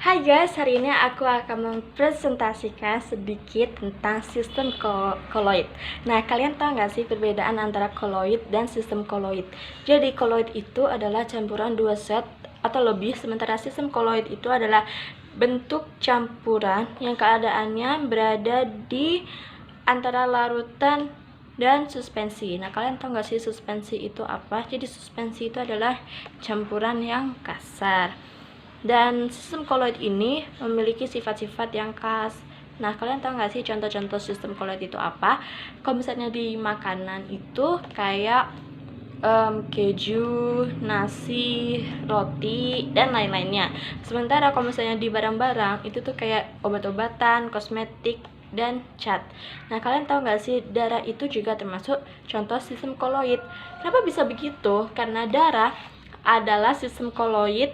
Hai guys, hari ini aku akan mempresentasikan sedikit tentang sistem koloid. Nah, kalian tahu nggak sih perbedaan antara koloid dan sistem koloid? Jadi, koloid itu adalah campuran dua set atau lebih, sementara sistem koloid itu adalah bentuk campuran yang keadaannya berada di antara larutan dan suspensi. Nah, kalian tahu nggak sih suspensi itu apa? Jadi, suspensi itu adalah campuran yang kasar. Dan sistem koloid ini memiliki sifat-sifat yang khas. Nah, kalian tahu nggak sih contoh-contoh sistem koloid itu apa? Kalau misalnya di makanan itu kayak keju, nasi, roti, dan lain-lainnya. Sementara kalau misalnya di barang-barang itu tuh kayak obat-obatan, kosmetik, dan cat. Nah, kalian tahu nggak sih darah itu juga termasuk contoh sistem koloid. Kenapa bisa begitu? Karena darah adalah sistem koloid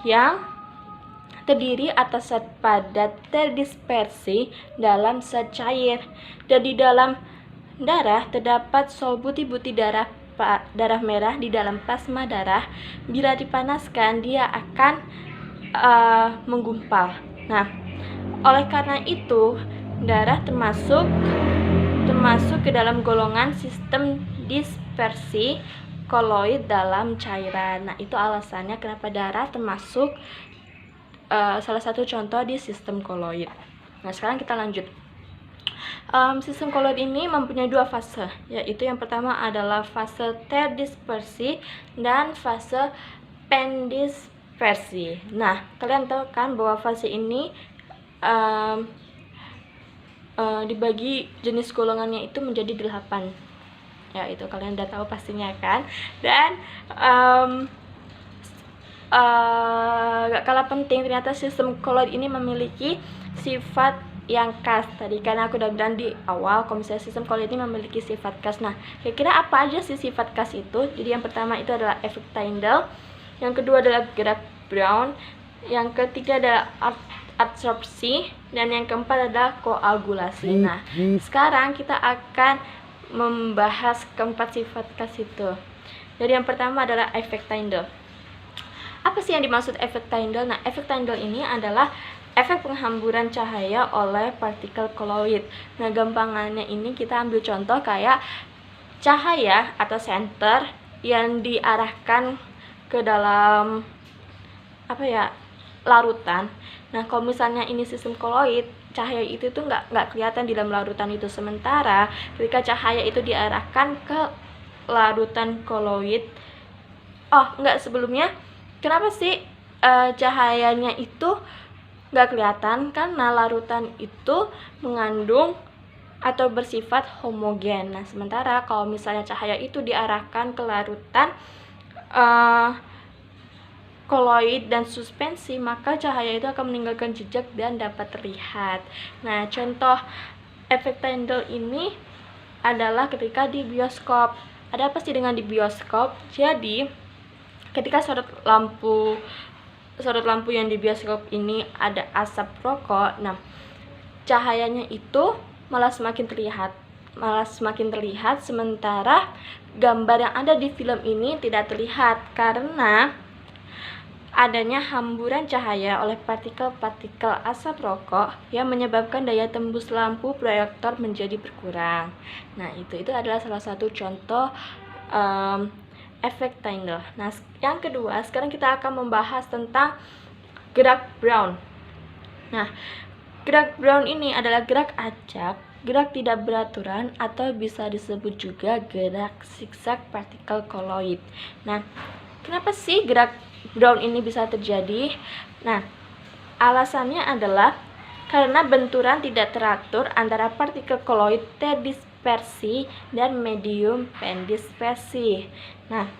yang terdiri atas zat padat terdispersi dalam zat cair, dan di dalam darah terdapat sol butir-butir darah merah di dalam plasma darah. Bila dipanaskan dia akan menggumpal. Nah, oleh karena itu darah termasuk ke dalam golongan sistem dispersi koloid dalam cairan. Nah, itu alasannya kenapa darah termasuk salah satu contoh di sistem koloid. Nah, sekarang kita lanjut. Sistem koloid ini mempunyai dua fase, yaitu yang pertama adalah fase terdispersi dan fase pendispersi. Nah, kalian tahu kan bahwa fase ini dibagi jenis golongannya itu menjadi 8. Ya, itu kalian udah tahu pastinya kan. Dan gak kalah penting, ternyata sistem koloid ini memiliki sifat yang khas. Tadi kan aku udah bilang di awal kalau misalnya sistem koloid ini memiliki sifat khas. Nah, kira-kira apa aja sih sifat khas itu? Jadi yang pertama itu adalah efek Tyndall, yang kedua adalah gerak Brown, yang ketiga adalah absorpsi, dan yang keempat adalah koagulasi. Nah, sekarang kita akan membahas keempat sifat khas itu. Jadi yang pertama adalah efek Tyndall. Apa sih yang dimaksud efek Tyndall? Nah, efek Tyndall ini adalah efek penghamburan cahaya oleh partikel koloid. Nah, gampangannya ini kita ambil contoh kayak cahaya atau senter yang diarahkan ke dalam larutan. Nah, kalau misalnya ini sistem koloid, cahaya itu tuh nggak kelihatan di dalam larutan itu. Sementara ketika cahaya itu diarahkan ke larutan koloid, sebelumnya, kenapa sih cahayanya itu nggak kelihatan? Karena larutan itu mengandung atau bersifat homogen. Nah, sementara kalau misalnya cahaya itu diarahkan ke larutan koloid dan suspensi, maka cahaya itu akan meninggalkan jejak dan dapat terlihat. Nah, contoh efek Tyndall ini adalah ketika di bioskop. Ada apa sih dengan di bioskop? Jadi, ketika sorot lampu yang di bioskop ini ada asap rokok, nah cahayanya itu malah semakin terlihat, sementara gambar yang ada di film ini tidak terlihat karena adanya hamburan cahaya oleh partikel-partikel asap rokok yang menyebabkan daya tembus lampu proyektor menjadi berkurang. Nah, itu adalah salah satu contoh efek Tyndall. Nah, yang kedua, sekarang kita akan membahas tentang gerak Brown. Nah, gerak Brown ini adalah gerak acak, gerak tidak beraturan, atau bisa disebut juga gerak zigzag partikel koloid. Nah, kenapa sih gerak Brown ini bisa terjadi? Nah, alasannya adalah karena benturan tidak teratur antara partikel koloid terdispersi dan medium pendispersi. Nah,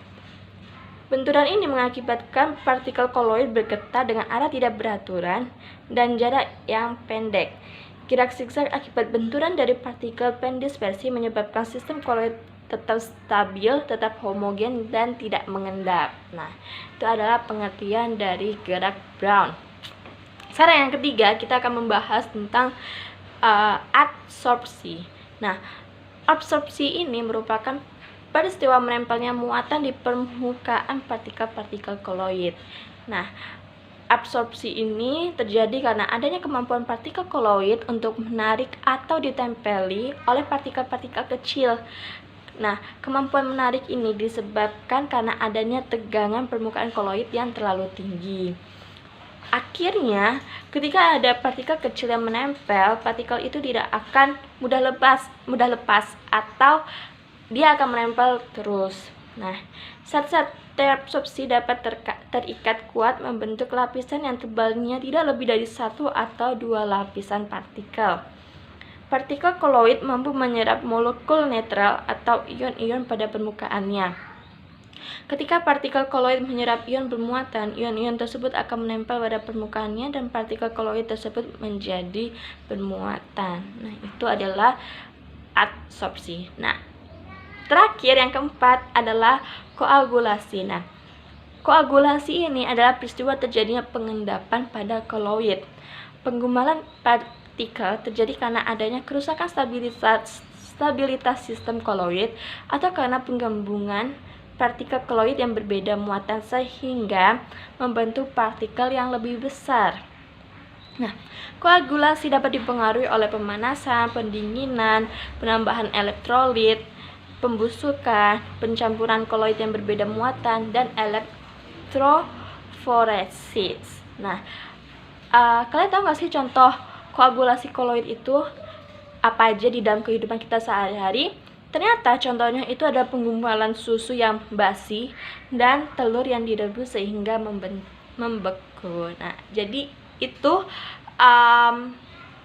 benturan ini mengakibatkan partikel koloid bergetar dengan arah tidak beraturan dan jarak yang pendek. Gerak zigzag akibat benturan dari partikel pendispersi menyebabkan sistem koloid tetap stabil, tetap homogen, dan tidak mengendap. Nah, itu adalah pengertian dari gerak Brown. Sekarang yang ketiga, kita akan membahas tentang adsorpsi. Nah, absorpsi ini merupakan peristiwa menempelnya muatan di permukaan partikel-partikel koloid. Nah, absorpsi ini terjadi karena adanya kemampuan partikel koloid untuk menarik atau ditempeli oleh partikel-partikel kecil. Nah, kemampuan menarik ini disebabkan karena adanya tegangan permukaan koloid yang terlalu tinggi. Akhirnya, ketika ada partikel kecil yang menempel, partikel itu tidak akan mudah lepas atau dia akan menempel terus. Nah, zat-zat terabsorpsi dapat terikat kuat membentuk lapisan yang tebalnya tidak lebih dari 1 atau 2 lapisan partikel. Partikel koloid mampu menyerap molekul netral atau ion-ion pada permukaannya. Ketika partikel koloid menyerap ion bermuatan, ion-ion tersebut akan menempel pada permukaannya dan partikel koloid tersebut menjadi bermuatan. Nah, itu adalah adsorpsi. Nah, terakhir yang keempat adalah koagulasi. Nah, koagulasi ini adalah peristiwa terjadinya pengendapan pada koloid. Penggumpalan partikel terjadi karena adanya kerusakan stabilitas sistem koloid atau karena penggabungan partikel koloid yang berbeda muatan sehingga membentuk partikel yang lebih besar. Nah, koagulasi dapat dipengaruhi oleh pemanasan, pendinginan, penambahan elektrolit, pembusukan, pencampuran koloid yang berbeda muatan, dan elektroforesis. Nah, kalian tahu nggak sih contoh koagulasi koloid itu apa aja di dalam kehidupan kita sehari-hari? Ternyata contohnya itu ada penggumpalan susu yang basi dan telur yang direbus sehingga membeku. Nah, jadi itu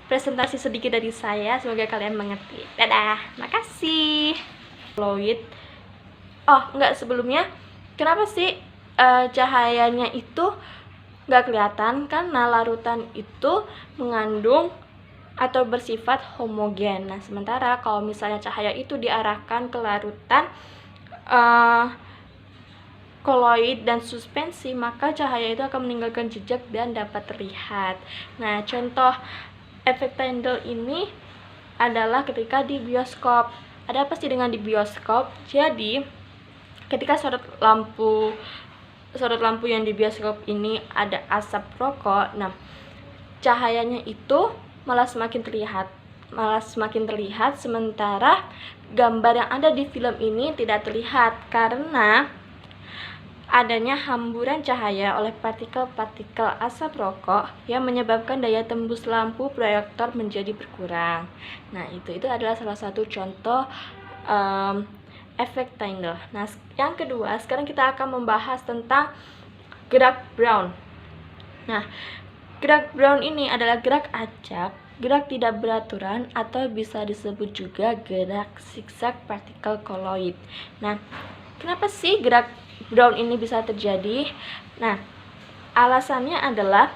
presentasi sedikit dari saya. Semoga kalian mengerti. Dadah, makasih. Koloid. Oh, enggak, sebelumnya kenapa sih cahayanya itu nggak kelihatan? Karena larutan itu mengandung atau bersifat homogen. Nah, sementara kalau misalnya cahaya itu diarahkan ke larutan koloid dan suspensi, maka cahaya itu akan meninggalkan jejak dan dapat terlihat. Nah, contoh efek Tyndall ini adalah ketika di bioskop. Ada apa sih dengan di bioskop? Jadi, ketika sorot lampu yang di bioskop ini ada asap rokok, nah cahayanya itu malah semakin terlihat, sementara gambar yang ada di film ini tidak terlihat karena adanya hamburan cahaya oleh partikel-partikel asap rokok yang menyebabkan daya tembus lampu proyektor menjadi berkurang. Nah, itu adalah salah satu contoh efek Tyndall. Nah, yang kedua, sekarang kita akan membahas tentang gerak Brown. Nah, gerak Brown ini adalah gerak acak, gerak tidak beraturan, atau bisa disebut juga gerak zigzag partikel koloid. Nah, kenapa sih gerak Brown ini bisa terjadi? Nah, alasannya adalah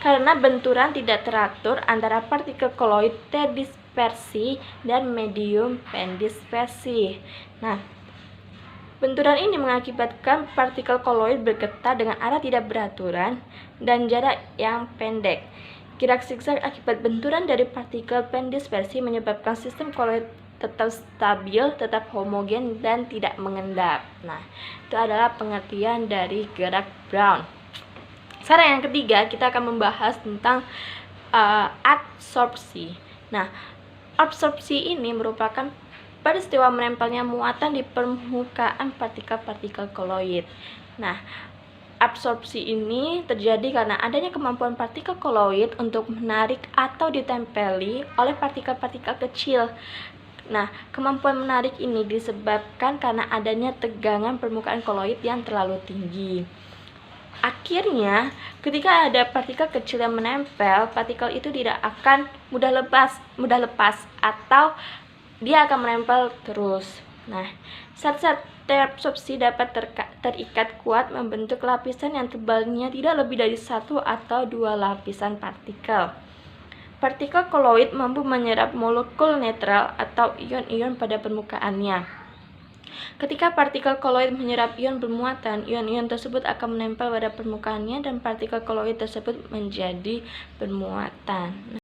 karena benturan tidak teratur antara partikel koloid terdispersi dan medium pendispersi. Nah, benturan ini mengakibatkan partikel koloid bergetar dengan arah tidak beraturan dan jarak yang pendek. Gerak zigzag akibat benturan dari partikel pendispersi menyebabkan sistem koloid tetap stabil, tetap homogen, dan tidak mengendap. Nah, itu adalah pengertian dari gerak Brown. Sekarang yang ketiga, kita akan membahas tentang adsorpsi. Nah, absorpsi ini merupakan peristiwa menempelnya muatan di permukaan partikel-partikel koloid. Nah, absorpsi ini terjadi karena adanya kemampuan partikel koloid untuk menarik atau ditempeli oleh partikel-partikel kecil. Nah, kemampuan menarik ini disebabkan karena adanya tegangan permukaan koloid yang terlalu tinggi. Akhirnya, ketika ada partikel kecil yang menempel, partikel itu tidak akan mudah lepas atau dia akan menempel terus. Nah, zat-zat terabsorpsi dapat terikat kuat membentuk lapisan yang tebalnya tidak lebih dari 1 atau 2 lapisan partikel. Partikel koloid mampu menyerap molekul netral atau ion-ion pada permukaannya. Ketika partikel koloid menyerap ion bermuatan, ion-ion tersebut akan menempel pada permukaannya dan partikel koloid tersebut menjadi bermuatan.